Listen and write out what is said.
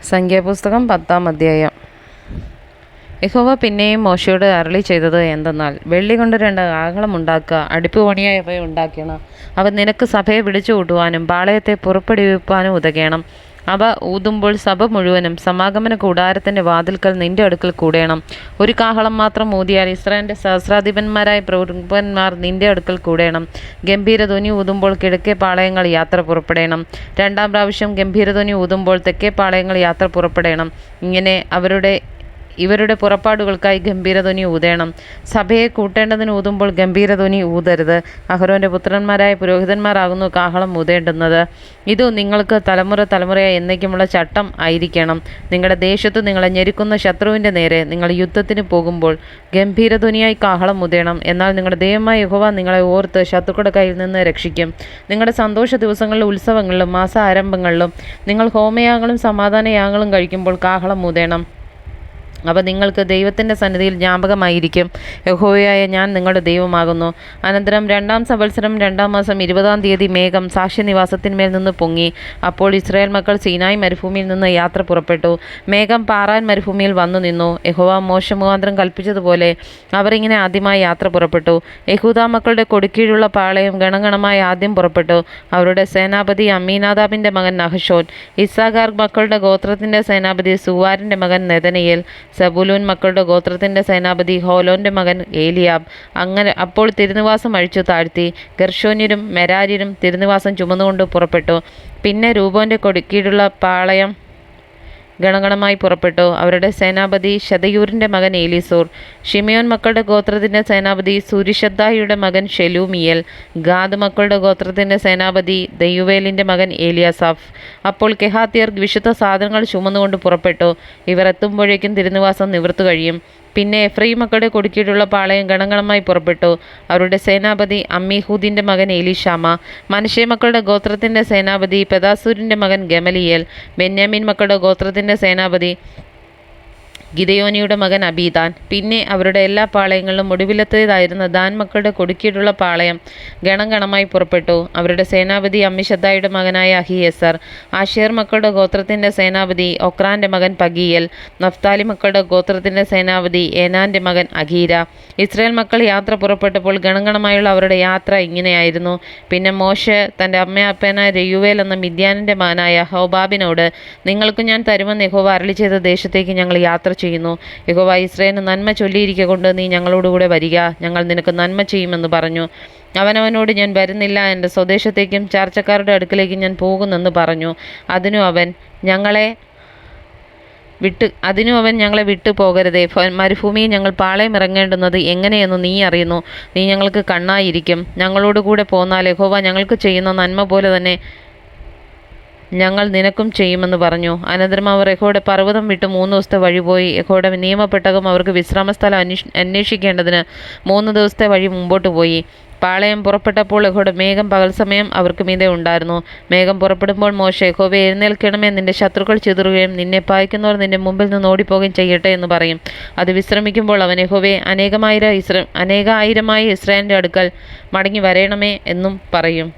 സംഖ്യാപുസ്തകം 10-ാം അധ്യായം. യഹോവ പിന്നെയും മോശയോട് അരുളി ചെയ്തത് എന്തെന്നാൽ, വെള്ളി കൊണ്ട് 2 കാഹളമുണ്ടാക്കുക, അടുപ്പ് പണിയായി അവയെ ഉണ്ടാക്കണം. അവ നിനക്ക് സഭയെ വിളിച്ചു കൂട്ടുവാനും പാളയത്തെ പുറപ്പെടുവിപ്പാനും ഉതകണം. അവ ഊതുമ്പോൾ സഭ മുഴുവനും സമാഗമന കൂടാരത്തിൻ്റെ വാതിൽക്കൽ നിന്റെ അടുക്കൽ കൂടേണം. 1 കാഹളം മാത്രം ഊതിയാൽ ഇസ്രായേലിൻ്റെ സഹസ്രാധിപന്മാരായ പ്രഭുക്കന്മാർ നിന്റെ അടുക്കൽ കൂടേണം. ഗംഭീരധ്വനി ഊതുമ്പോൾ കിഴക്കേ പാളയങ്ങൾ യാത്ര പുറപ്പെടേണം. 2-ാം പ്രാവശ്യം ഗംഭീരധ്വനി ഊതുമ്പോൾ തെക്കേ പാളയങ്ങൾ യാത്ര പുറപ്പെടേണം. ഇങ്ങനെ ഇവരുടെ പുറപ്പാടുകൾക്കായി ഗംഭീരധ്വനി ഊതേണം. സഭയെ കൂട്ടേണ്ടതിന് ഊതുമ്പോൾ ഗംഭീരധ്വനി ഊതരുത്. അഹരോൻ്റെ പുത്രന്മാരായ പുരോഹിതന്മാരാകുന്നു കാഹളം ഊതേണ്ടുന്നത്. ഇത് നിങ്ങൾക്ക് തലമുറ തലമുറയായി എന്നേക്കുമുള്ള ചട്ടം ആയിരിക്കണം. നിങ്ങളുടെ ദേശത്ത് നിങ്ങളെ ഞെരുക്കുന്ന ശത്രുവിൻ്റെ നേരെ നിങ്ങൾ യുദ്ധത്തിന് പോകുമ്പോൾ ഗംഭീരധ്വനിയായി കാഹളം ഊതേണം. എന്നാൽ നിങ്ങളുടെ ദൈവമായ യഹോവ നിങ്ങളെ ഓർത്ത് ശത്രുക്കളുടെ കയ്യിൽ നിന്ന് രക്ഷിക്കും. നിങ്ങളുടെ സന്തോഷ ദിവസങ്ങളിലും ഉത്സവങ്ങളിലും മാസ ആരംഭങ്ങളിലും നിങ്ങൾ ഹോമയാഗങ്ങളും സമാധാനയാഗങ്ങളും കഴിക്കുമ്പോൾ കാഹളം ഊതേണം. അവ നിങ്ങൾക്ക് ദൈവത്തിൻ്റെ സന്നിധിയിൽ ജ്ഞാപകമായിരിക്കും. യഹോവയായ ഞാൻ നിങ്ങളുടെ ദൈവമാകുന്നു. അനന്തരം 2-ാം സംവത്സരം 2-ാം മാസം 20-ാം തീയതി മേഘം സാക്ഷ്യനിവാസത്തിന്മേൽ നിന്ന് പൊങ്ങി. അപ്പോൾ ഇസ്രായേൽ മക്കൾ സീനായി മരുഭൂമിയിൽ നിന്ന് യാത്ര പുറപ്പെട്ടു. മേഘം പാറാൻ മരുഭൂമിയിൽ വന്നു നിന്നു. യഹോവ മോശെ മുഖാന്തരം കൽപ്പിച്ചതുപോലെ അവർ ഇങ്ങനെ ആദ്യമായി യാത്ര പുറപ്പെട്ടു. യെഹൂദാ മക്കളുടെ കൊടുക്കീഴുള്ള പാളയം ഗണഗണമായി ആദ്യം പുറപ്പെട്ടു. അവരുടെ സേനാപതി അമ്മീനാദാബിൻ്റെ മകൻ നഹശോൻ. ഇസ്സാഖാർ മക്കളുടെ ഗോത്രത്തിൻ്റെ സേനാപതി സൂവാരിൻ്റെ മകൻ നെതനയേൽ. സെബൂലൂൻ മക്കളുടെ ഗോത്രത്തിൻ്റെ സേനാപതി ഹോലോൻ്റെ മകൻ ഏലിയാബ്. അപ്പോൾ തിരുനിവാസം അഴിച്ചു താഴ്ത്തി. ഗെർശോന്യരും മെരാര്യരും തിരുനിവാസം ചുമന്നുകൊണ്ട് പുറപ്പെട്ടു. പിന്നെ രൂബോൻ്റെ കൊടുക്കീഴുള്ള പാളയം ഗണഗണമായി പുറപ്പെട്ടു. അവരുടെ സേനാപതി ശതയൂരിൻ്റെ മകൻ ഏലീസൂർ. ഷിമയോൻ മക്കളുടെ ഗോത്രത്തിൻ്റെ സേനാപതി സൂരിഷദ്ദായിയുടെ മകൻ ഷെലൂമിയേൽ. ഗാദ് മക്കളുടെ ഗോത്രത്തിൻ്റെ സേനാപതി ദെയുവേലിൻ്റെ മകൻ ഏലിയാസാഫ്. അപ്പോൾ കെഹാത്യർ വിശുദ്ധ സാധനങ്ങൾ ചുമന്നുകൊണ്ട് പുറപ്പെട്ടു. ഇവർ എത്തുമ്പോഴേക്കും തിരുനിവാസം നിവർത്തു കഴിയും. പിന്നെ എഫ്രയീം മക്കളുടെ കൊടുക്കീഴുള്ള പാളയം ഗണഗണമായി പുറപ്പെട്ടു. അവരുടെ സേനാപതി അമ്മീഹൂദിൻ്റെ മകൻ എലീഷാമ. മനശ്ശെ മക്കളുടെ ഗോത്രത്തിൻ്റെ സേനാപതി പെദാസൂരിൻ്റെ മകൻ ഗമലിയേൽ. ബെന്യാമീൻ മക്കളുടെ ഗോത്രത്തിൻ്റെ സേനാപതി ഗിദയോനിയുടെ മകൻ അബീദാൻ. പിന്നെ അവരുടെ എല്ലാ പാളയങ്ങളിലും ഒടുവിലത്തേതായിരുന്ന ദാൻ മക്കളുടെ കൊടുക്കീഴുള്ള പാളയം ഗണഗണമായി പുറപ്പെട്ടു. അവരുടെ സേനാപതി അമ്മിഷദ്ദായുടെ മകനായ അഹിയേസർ. ആശേർ മക്കളുടെ ഗോത്രത്തിൻ്റെ സേനാപതി ഒക്രാൻ്റെ മകൻ പഗീയേൽ. നഫ്താലി മക്കളുടെ ഗോത്രത്തിൻ്റെ സേനാപതി ഏനാൻ്റെ മകൻ അഗീര. ഇസ്രായേൽ മക്കൾ യാത്ര പുറപ്പെട്ടപ്പോൾ ഗണഗണമായുള്ള അവരുടെ യാത്ര ഇങ്ങനെയായിരുന്നു. പിന്നെ മോശെ തൻ്റെ അമ്മയപ്പനായ രയുവേൽ എന്ന മിദ്യാനിൻ്റെ മകനായ ഹോബാബിനോട്, നിങ്ങൾക്ക് ഞാൻ തരുമെന്ന് യഹോവ അരുളി ചെയ്ത ദേശത്തേക്ക് ഞങ്ങൾ യാത്ര ചെയ്യുന്നു. യഹോവ ഇസ്രായേലിന് നന്മ ചൊല്ലിയിരിക്കെ കൊണ്ട് നീ ഞങ്ങളോടുകൂടെ വരിക, ഞങ്ങൾ നിനക്ക് നന്മ ചെയ്യുമെന്ന് പറഞ്ഞു. അവനോട്, ഞാൻ വരുന്നില്ല, എൻ്റെ സ്വദേശത്തേക്കും ചാർച്ചക്കാരുടെ അടുക്കലേക്കും ഞാൻ പോകുന്നെന്ന് പറഞ്ഞു. അതിനു അവൻ ഞങ്ങളെ വിട്ടു പോകരുതേ. മരുഭൂമിയിൽ ഞങ്ങൾ പാളയം ഇറങ്ങേണ്ടുന്നത് എങ്ങനെയെന്ന് നീ അറിയുന്നു. നീ ഞങ്ങൾക്ക് കണ്ണായിരിക്കും. ഞങ്ങളോടുകൂടെ പോന്നാൽ യഹോവ ഞങ്ങൾക്ക് ചെയ്യുന്ന നന്മ പോലെ തന്നെ ഞങ്ങൾ നിനക്കും ചെയ്യുമെന്ന് പറഞ്ഞു. അനന്തരം അവർ യഹോവയുടെ പർവ്വതം വിട്ട് 3 ദിവസത്തെ വഴി പോയി. യഹോവയുടെ നിയമപ്പെട്ടകം അവർക്ക് വിശ്രാമസ്ഥലം അന്വേഷിക്കേണ്ടതിന് 3 ദിവസത്തെ വഴി മുമ്പോട്ട് പോയി. പാളയം പുറപ്പെട്ടപ്പോൾ യഹോവയുടെ മേഘം പകൽ സമയം അവർക്ക് മീതെ ഉണ്ടായിരുന്നു. മേഘം പുറപ്പെടുമ്പോൾ മോശെ, യഹോവേ, എഴുന്നേൽക്കണമേ, നിന്റെ ശത്രുക്കൾ ചിതറുകയും നിന്നെ പായിക്കുന്നവർ നിന്റെ മുമ്പിൽ നിന്ന് ഓടിപ്പോകുകയും ചെയ്യട്ടെ എന്ന് പറയും. അത് വിശ്രമിക്കുമ്പോൾ അവൻ, യഹോവേ, അനേകായിരമായ ഇസ്രായേലിൻ്റെ അടുക്കൽ മടങ്ങി വരേണമേ എന്നും പറയും.